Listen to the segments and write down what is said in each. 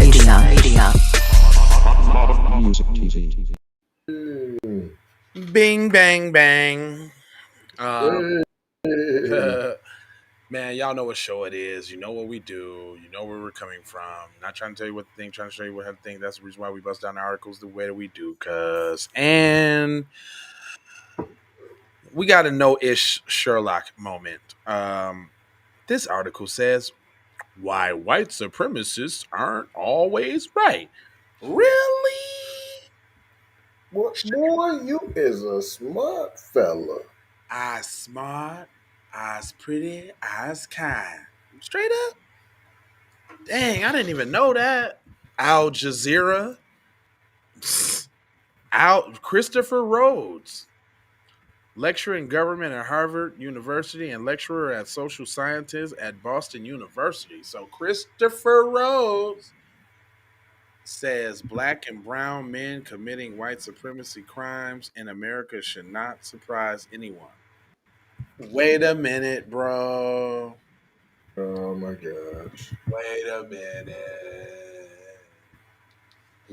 Music TV. Bing, bang, bang. Um, Hey. man, y'all know what show it is. You know what we do. You know where we're coming from. Not trying to tell you what to think, trying to show you what to think. That's the reason why we bust down the articles the way that we do. And we got a no-ish Sherlock moment. This article says, why white supremacists aren't always right. Really? Boy, you is a smart fella. Eyes smart, eyes pretty, eyes kind. Straight up. Dang, I didn't even know that. Al Jazeera. Out Christopher Rhodes, lecturer in government at Harvard University and lecturer at social sciences at Boston University. So Christopher Rhodes says black and brown men committing white supremacy crimes in America should not surprise anyone. Wait a minute, bro. Oh my gosh. Wait a minute.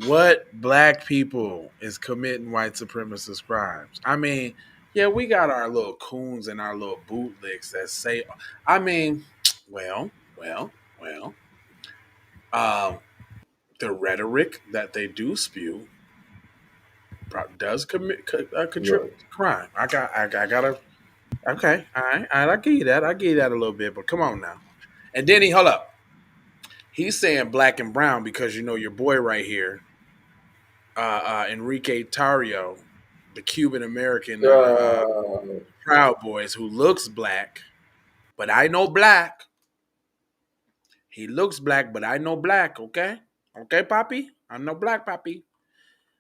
What black people is committing white supremacist crimes? I mean, yeah, we got our little coons and our little bootlicks that say, I mean, well, well, well, um, the rhetoric that they do spew does Right. contribute to crime. I gotta, okay, all right, I give you that. I give you that a little bit, but come on now. And then hold up. He's saying black and brown because you know your boy right here, Enrique Tario, the Cuban American Uh, Proud Boys, who looks black, but I know black. He looks black, but I know black. Okay, okay, Poppy, I'm no black, Poppy.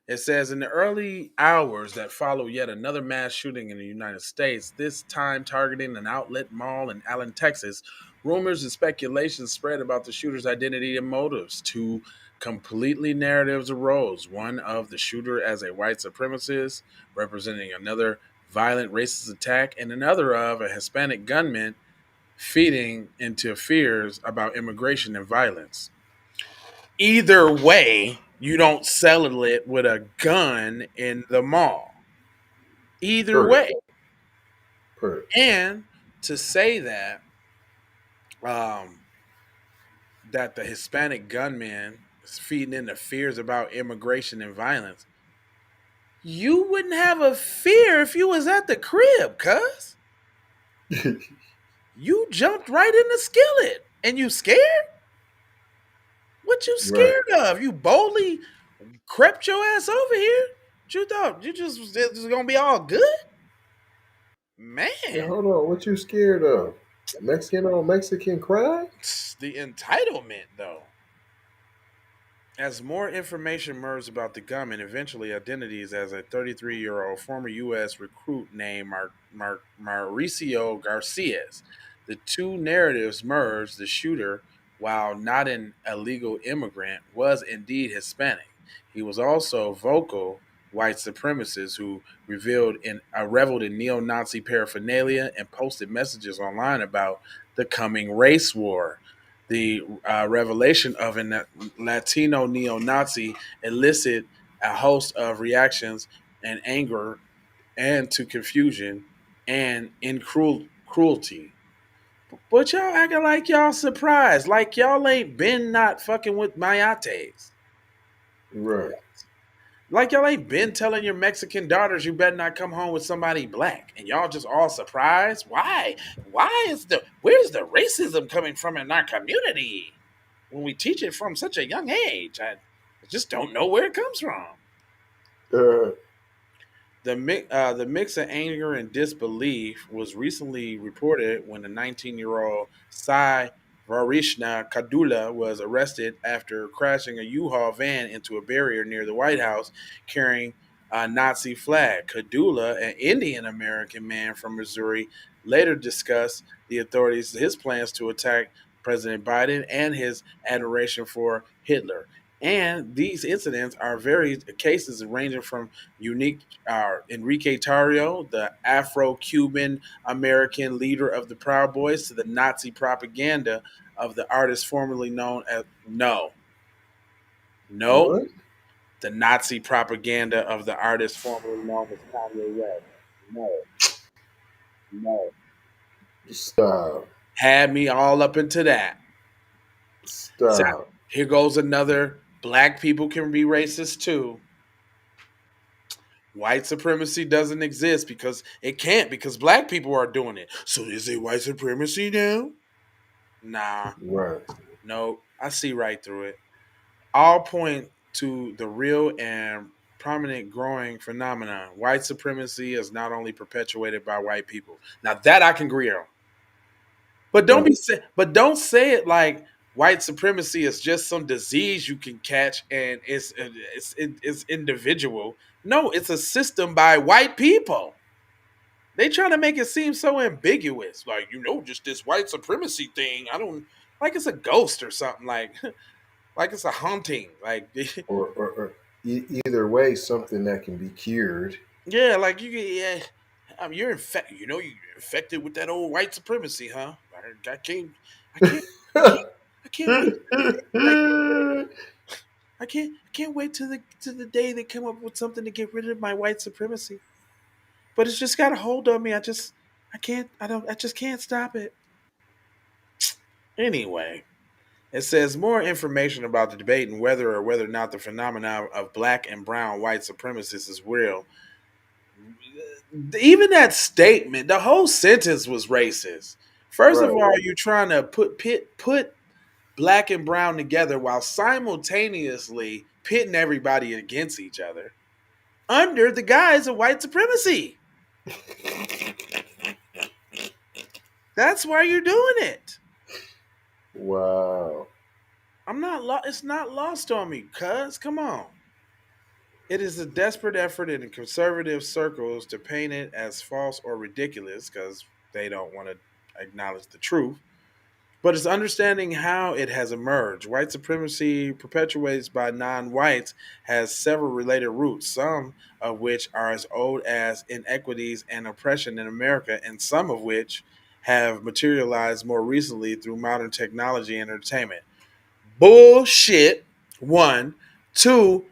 It says in the early hours that follow yet another mass shooting in the United States, this time targeting an outlet mall in Allen, Texas, rumors and speculations spread about the shooter's identity and motives. Two completely narratives arose, one of the shooter as a white supremacist, representing another violent racist attack, and another of a Hispanic gunman feeding into fears about immigration and violence. Either way, you don't settle it with a gun in the mall. Either Correct. way. Correct. And to say um, that the Hispanic gunman is feeding into fears about immigration and violence, you wouldn't have a fear if you was at the crib, cuz. You jumped right in the skillet. And you scared? What you Right. scared of? You boldly crept your ass over here? What you thought you just was gonna be all good? Hey, Man, hold on. What you scared of? Mexican on Mexican crime? the entitlement, though. As more information emerged about the gunman, eventually identities as a 33-year-old former U.S. recruit named Mauricio Garcia. The two narratives merged. The shooter, while not an illegal immigrant, was indeed Hispanic. He was also vocal white supremacist who reveled in neo-Nazi paraphernalia and posted messages online about the coming race war. The revelation of a Latino neo-Nazi elicited a host of reactions and anger and to confusion and in cruelty. But y'all acting like y'all surprised, like y'all ain't been not fucking with mayates. Right. Like y'all ain't been telling your Mexican daughters you better not come home with somebody black, and y'all just all surprised. Why? Where's the racism coming from in our community when we teach it from such a young age? I just don't know where it comes from. Uh, The mix of anger and disbelief was recently reported when the 19-year-old Sai Varishna Kadula was arrested after crashing a U-Haul van into a barrier near the White House carrying a Nazi flag. Kadula, an Indian American man from Missouri, later discussed the authorities his plans to attack President Biden and his adoration for Hitler. And these incidents are varied cases ranging from unique Enrique Tarrio, the Afro-Cuban American leader of the Proud Boys, to the Nazi propaganda of the artist formerly known as No. Nope. What? The Nazi propaganda of the artist formerly known as Kanye West. No, no. Stop. Had me all up into that. So Stop. here goes another black people can be racist too. White supremacy doesn't exist because it can't because black people are doing it. So is it white supremacy now? Nah, Right. no, I see right through it. All point to the real and prominent growing phenomenon. White supremacy is not only perpetuated by white people. Now that I can agree on. Right. But don't say it like white supremacy is just some disease you can catch and it's individual. No, it's a system by white people. They try to make it seem so ambiguous, like just this white supremacy thing. I don't like it's a ghost or something like like it's a haunting. Like Or either way, something that can be cured. yeah, like yeah, you're infected. You're infected with that old white supremacy, huh? I can't, I can't, I can't, I can't wait. I get rid of it. I can't wait to the day they come up with something to get rid of my white supremacy. But it's just got a hold of me. I just can't stop it. Anyway, it says more information about the debate and whether or whether or not the phenomenon of black and brown white supremacists is real. Even that statement, the whole sentence was racist. First of Right. all, you're trying to put black and brown together while simultaneously pitting everybody against each other under the guise of white supremacy. That's why you're doing it. Wow. It's not lost on me, cuz. Come on. It is a desperate effort in conservative circles to paint it as false or ridiculous because they don't want to acknowledge the truth. But it's understanding how it has emerged. White supremacy perpetuated by non whites has several related roots, some of which are as old as inequities and oppression in America, and some of which have materialized more recently through modern technology and entertainment. Bullshit, one. Two,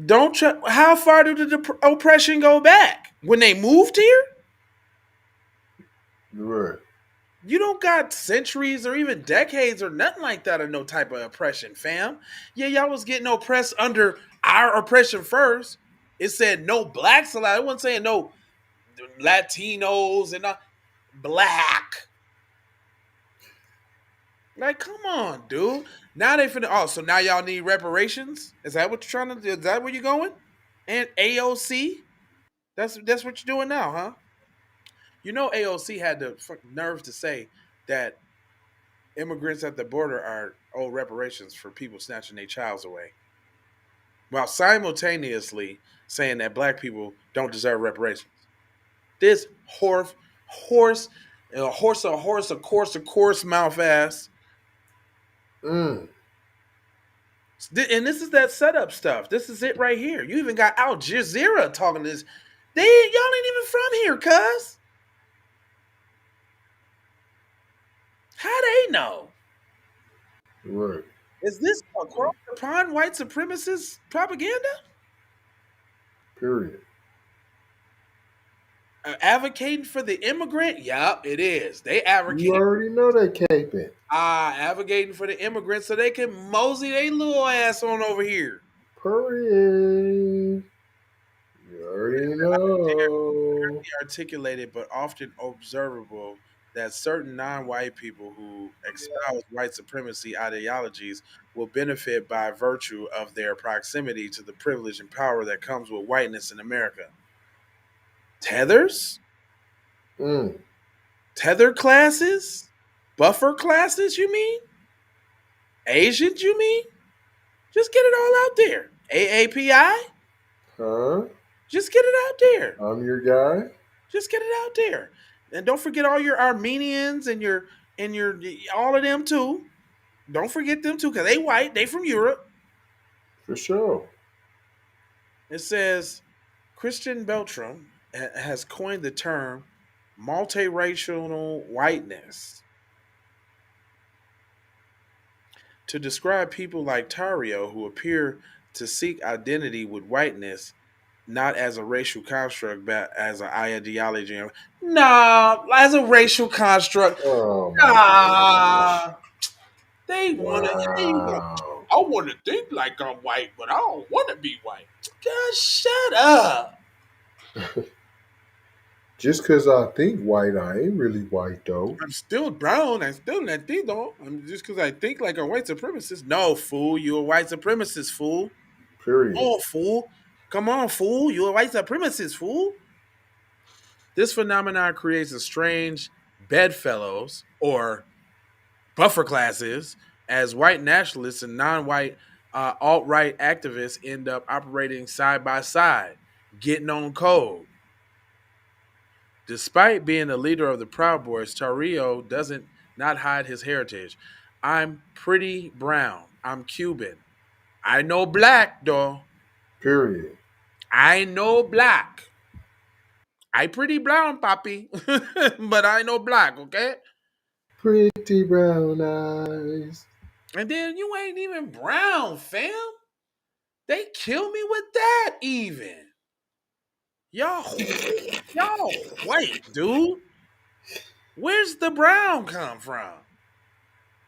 don't try, how far did the oppression go back? When they moved here? Right. You don't got centuries or even decades or nothing like that of no type of oppression, fam. Yeah, y'all was getting oppressed under our oppression first. It said no blacks allowed. It wasn't saying no Latinos and not black. Like, come on, dude. Now they finna. Oh, so now y'all need reparations? Is that what you're trying to do? Is that where you're going? And AOC? That's what you're doing now, huh? AOC had the nerve to say that immigrants at the border are owed reparations for people snatching their childs away, while simultaneously saying that black people don't deserve reparations. This horse, a course, mouth ass. Mm. And this is that setup stuff. This is it right here. You even got Al Jazeera talking this. Y'all ain't even from here, cuz. How they know? Right. Is this across the pond white supremacist propaganda? Period. Advocating for the immigrant? Yup, it is. They You advocate already know they caping. advocating for the immigrants so they can mosey their little ass on over here. Period. You already know. Articulated but often observable that certain non-white people who espouse white supremacy ideologies will benefit by virtue of their proximity to the privilege and power that comes with whiteness in America. Tethers? Mm. Tether classes? Buffer classes, you mean? Asians, you mean? Just get it all out there. AAPI? Huh? Just get it out there. I'm your guy. Just get it out there. And don't forget all your Armenians and your all of them too. Don't forget them too, because they white, they from Europe. For sure. It says Christian Beltram has coined the term multiracial whiteness. to describe people like Tario who appear to seek identity with whiteness not as a racial construct, but as an ideology. Nah, as a racial construct. Oh my gosh. Nah, they wanna. Hey, Wow. I want to think like I'm white, but I don't want to be white. God, shut up. Just because I think white, I ain't really white though. I'm still brown. I'm still Latino. I'm just because I think like a white supremacist. No, fool. You a white supremacist, fool. Period. Oh, fool. Come on, fool. You a white supremacist, fool. This phenomenon creates a strange bedfellows or buffer classes as white nationalists and non-white alt-right activists end up operating side by side, getting on code. Despite being the leader of the Proud Boys, Tarrio doesn't not hide his heritage. I'm pretty brown. I'm Cuban. I know black, though. Period. I know black. I pretty brown, papi, but I know black, okay? Pretty brown eyes. And then you ain't even brown, fam. They kill me with that even. Y'all white, dude. Where's the brown come from?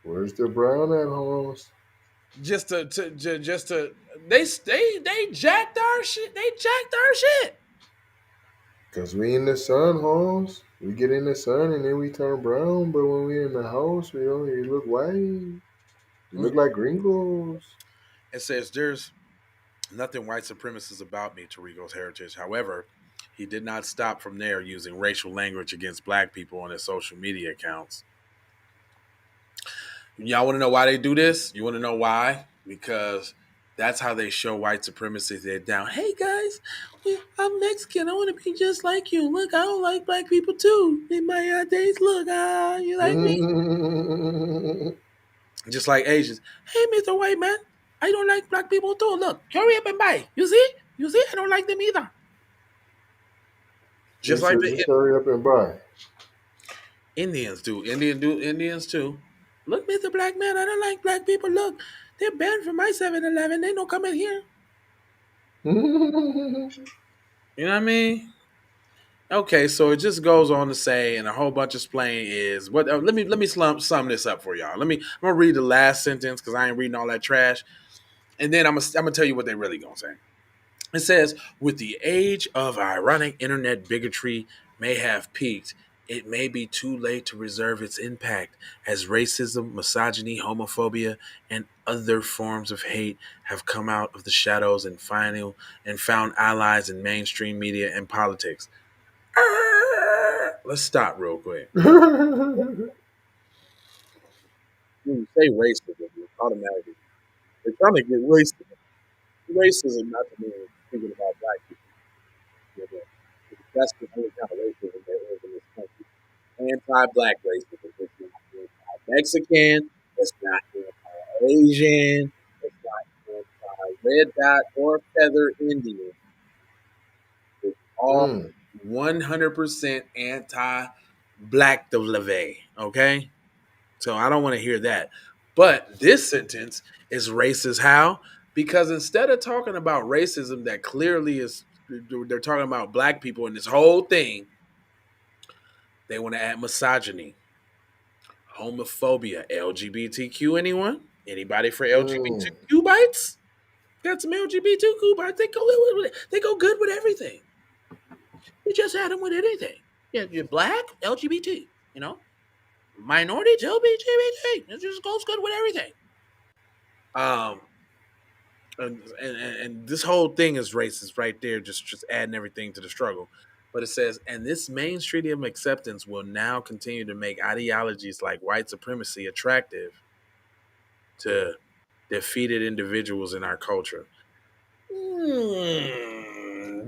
Where's the brown at, Holmes? Just to they jacked our shit. They jacked our shit. Because we in the sun, Holmes. We get in the sun and then we turn brown, but when we in the house, we only look white. We look like gringos. It says there's nothing white supremacist about me, Tarico's heritage. However, he did not stop from there using racial language against black people on his social media accounts. Y'all want to know why they do this? You want to know why? Because that's how they show white supremacy. They're down. Hey guys, I'm Mexican. I want to be just like you. Look, I don't like black people too. In my days, look, you like me? Just like Asians. Hey, Mr. White Man, I don't like black people too. Look, hurry up and buy. You see? You see? I don't like them either. He Just like said, the just hurry up and buy. Indians do. Indians too. Look, Mr. Black Man, I don't like black people. Look, they're banned from my 7-Eleven. They don't come in here. You know what I mean? Okay, so it just goes on to say, and a whole bunch of explain is what. Let me sum this up for y'all. I'm gonna read the last sentence because I ain't reading all that trash, and then I'm gonna tell you what they really gonna say. It says, with the age of ironic internet bigotry may have peaked, it may be too late to reserve its impact as racism, misogyny, homophobia, and other forms of hate have come out of the shadows and found allies in mainstream media and politics. Let's stop real quick. When you say racism, it's automatically they're trying to get racism. Racism not to mean thinking about black people. You know, that's the only kind of racism there is in this country. Anti-black racism. It's not anti-Mexican. It's not anti-Asian. It's not anti-red dot or feather Indian. It's all Mm. 100% anti-black de leve. Okay? So I don't want to hear that. But this sentence is racist. How? Because instead of talking about racism that clearly is, they're talking about black people in this whole thing, they want to add misogyny, homophobia, LGBTQ. Anyone? Anybody for Mm. LGBTQ bites? Got some LGBTQ bites. They go good with everything. You just add them with anything. Yeah, you're black, LGBT. You know, minorities, LGBT. It just goes good with everything. Um, and this whole thing is racist right there, just adding everything to the struggle. But it says, and this mainstream acceptance will now continue to make ideologies like white supremacy attractive to defeated individuals in our culture.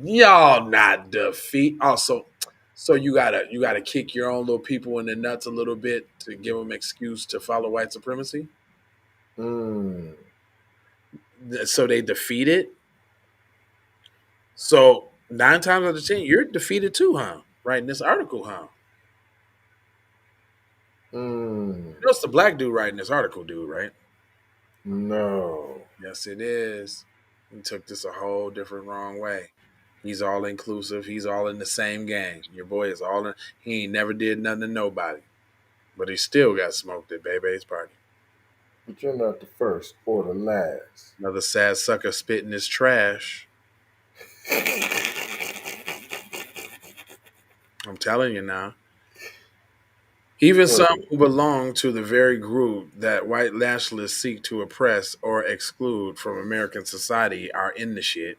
Y'all not defeat. Also, so you gotta kick your own little people in the nuts a little bit to give them excuse to follow white supremacy. Mm. So they defeat it. So 9 times out of 10, you're defeated too, huh? Right in this article, huh? Mm. You know, it's the black dude writing this article, dude, right? No. Yes, it is. He took this a whole different wrong way. He's all inclusive. He's all in the same gang. Your boy is all in. He ain't never did nothing to nobody, but he still got smoked at Bebe's party. But you're not the first or the last. Another sad sucker spitting his trash. I'm telling you now. Even some Word. who belong to the very group that white nationalists seek to oppress or exclude from American society are in the shit.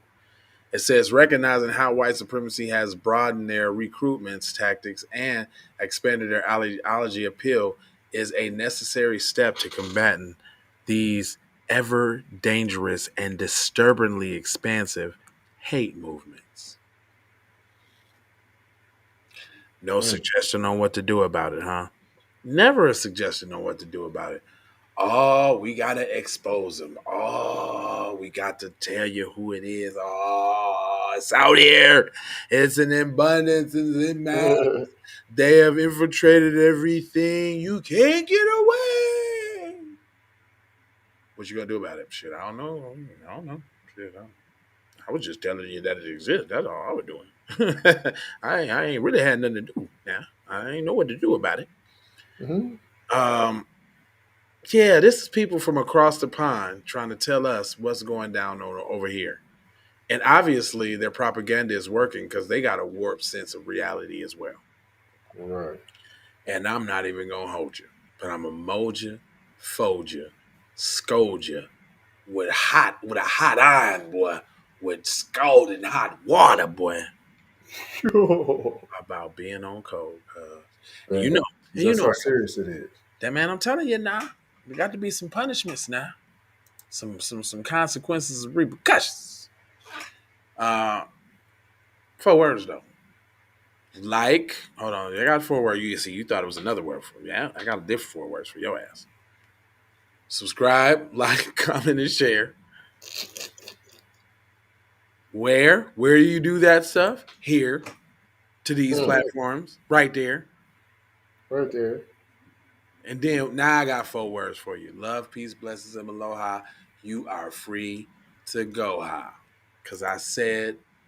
It says recognizing how white supremacy has broadened their recruitment tactics and expanded their ideology appeal is a necessary step to combating these ever dangerous and disturbingly expansive hate movements. No Mm. suggestion on what to do about it, huh? Never a suggestion on what to do about it. Oh, we gotta expose them. Oh, we got to tell you who it is. Oh, it's out here. It's an abundance. It's in mass. They have infiltrated everything. You can't get away. What you gonna do about it? Shit, I don't know. I don't know. Shit, I was just telling you that it exists. That's all I was doing. I ain't really had nothing to do now. I ain't know what to do about it. Mm-hmm. Um, Yeah, this is people from across the pond trying to tell us what's going down over here. And obviously, their propaganda is working because they got a warped sense of reality as well. Right. And I'm not even going to hold you, but I'm going to mold you, fold you, scold you with a hot iron, boy, with scalding hot water, boy, about being on cold. And you And know, and you just know, how serious it is. that man, I'm telling you now, there got to be some punishments now. Some consequences and repercussions. Uh, 4 words though. Like, hold on, I got 4 words. You see, you thought it was another word for me. Yeah, I got a different 4 words for your ass. Subscribe, like, comment, and share. Where you do that stuff? Here to these Mm. platforms, right there. Right there. And then now I got 4 words for you: love, peace, blessings, and aloha. You are free to go, ha. Because I said